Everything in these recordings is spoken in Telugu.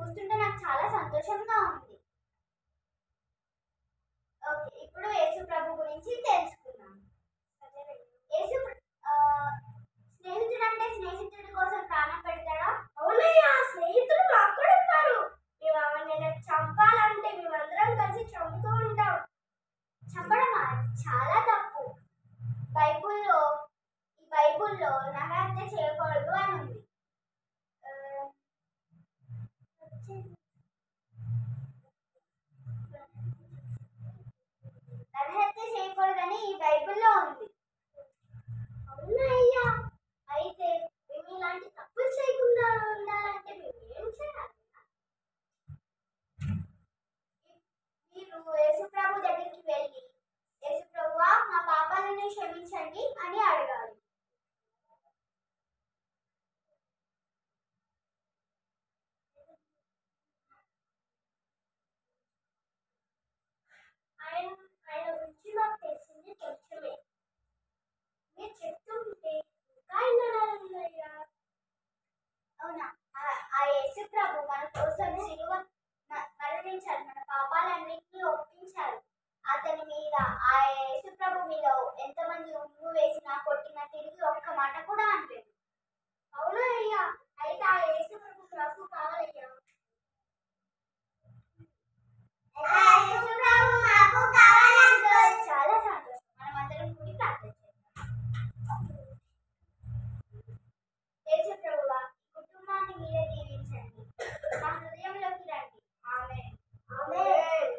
చూస్తుంటే నాకు చాలా సంతోషంగా ఉంది. ఓకే, ఇప్పుడు యేసు ప్రభు గురించి తెలుసుకుందాం. యేసు స్నేహితుడు అంటే స్నేహితుడి కోసం ప్రాణం పెడతాడా? అవునయ్యా, స్నేహితుడు మాకు కూడా ఉన్నారు. మేము ఆమెను చంపాలంటే మేమందరం కలిసి చంపుతూ ఉంటాం. చంపడం చాలా తప్పు. బైబుల్లో నరహత్య చేయకూడదు అని ఉంది. నరహత్య చేయకూడదని ఈ బైబుల్లో ఉంది. అవునయ్యా, అయితే మేము ఇలాంటి తప్పులు చేయకుండా ఉండాలంటే మేము ఏం చేయాలి? మీరు యేసుప్రభు దగ్గరికి వెళ్ళి, యేసుప్రభువా మా పాపాలను క్షమించండి అని అడగాలి. ఆయన గురించి మాకు తెలిసింది కొంచెమే. మీరు చెప్తుంటే ఇంకా ఉన్నాయా? అవునా? ఆ యేసుప్రభు మన కోసం శిలువ మరణించారు, మన పాపాలన్నింటినీ ఒప్పించారు. ఆ యేసుప్రభు మీద ఎంతమంది ఉమ్ము వేసినా కొట్టినా తిరిగి ఒక్క మాట కూడా అనలేదు. అవునా అయ్యా? అయితే ఆ యేసుప్రభు నాకు కావాలయ్యా. చాలా సంతోషం. మనం అందరం కూడి ప్రార్థన చేద్దాం. యేసుప్రభువా, కుటుంబాన్ని మీరే దీవించండి, మా హృదయంలోకి రండి. ఆమేన్. ఆమేన్.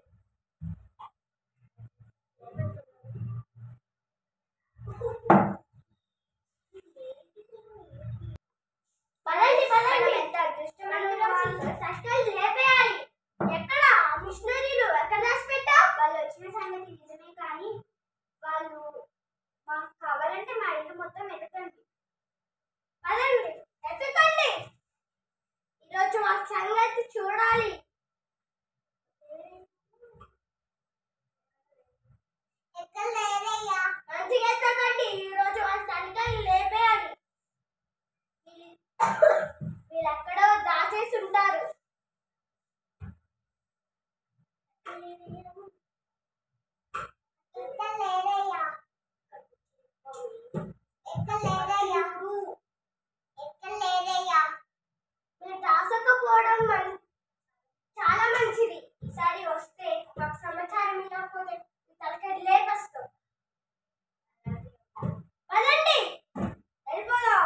పదండి. ఎంత అదృష్టవంతులం. సష్టాలు లేపేయాలి. ఎక్కడ మిషనరీలు ఎక్కడ దాచి పెట్టావు? వాళ్ళు వచ్చిన సంగతి నిజమే, కానీ వాళ్ళు మాకు కావాలంటే మా ఇల్లు మొత్తం ఎతకండి. పదండి, ఎత్తకండి. ఈరోజు మా సంగతి చూడాలి. మంచిగా ఎత్తకండి. ఈరోజు మా తలకాయలు లేపేయాలి. వీళ్ళెక్కడో దాచేసి ఉంటారు. మీరు దాచకపోవడం చాలా మంచిది. ఈసారి వస్తే మాకు సమాచారం ఇవ్వకపోతే తలకాయ లేపేస్తాం. పదండి, వెళ్ళిపోదాం.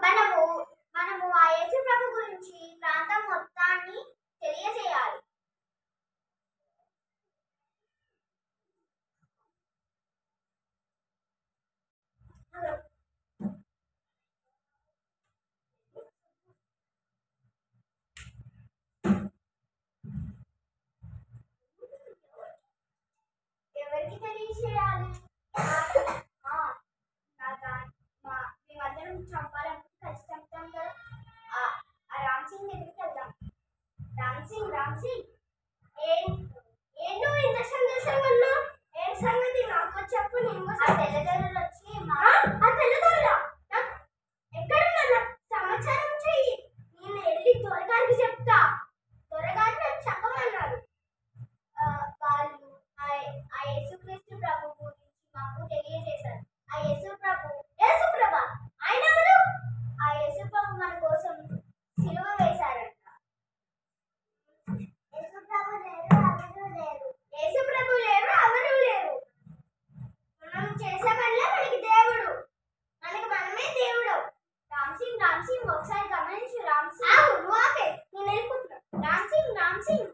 మనము ఆ యేసు ప్రభు గురించి ప్రాంతం మొత్తాన్ని తెలియజేయాలి. ఎవరికి తెలియజేయాలి? మేమందరం చంపాలంటే కలిసి చంపుతాం కదా. ఆ రామ్ సింగ్ దగ్గరికి వెళ్దాం. రామ్ సింగ్, ఏం నువ్వు ఇంత సంతోషంగా ఉన్నావు? ఏం సంగతి నాకు చెప్పు. నేను ఆ తెల్లదొరలు వచ్చి ఆ తెల్లదొరలా? ఎక్కడున్నా నాకు సమాచారం చెయ్యి. నేను వెళ్ళి త్వరగారికి చెప్తా. త్వరగారు నాకు చెప్పమన్నారు. వాళ్ళు ఆ యేసుక్రీస్తు ప్రభు గురించి మాకు తెలియజేశారు. ఆ యేసుప్రభ ఆయన ఎవరు? ఆ యేసుప్రభు మన కోసం సిలువ వేశారంట. యేసుప్రభు లేరు, ఎవరు లేరు. మనం చేసే పనిలే మనకి దేవుడు. మనకి మనమే దేవుడు. రామ్ సింగ్ ఒకసారి గమనించు. నేను వెళ్ళిపోతున్నా. రామ్ సింగ్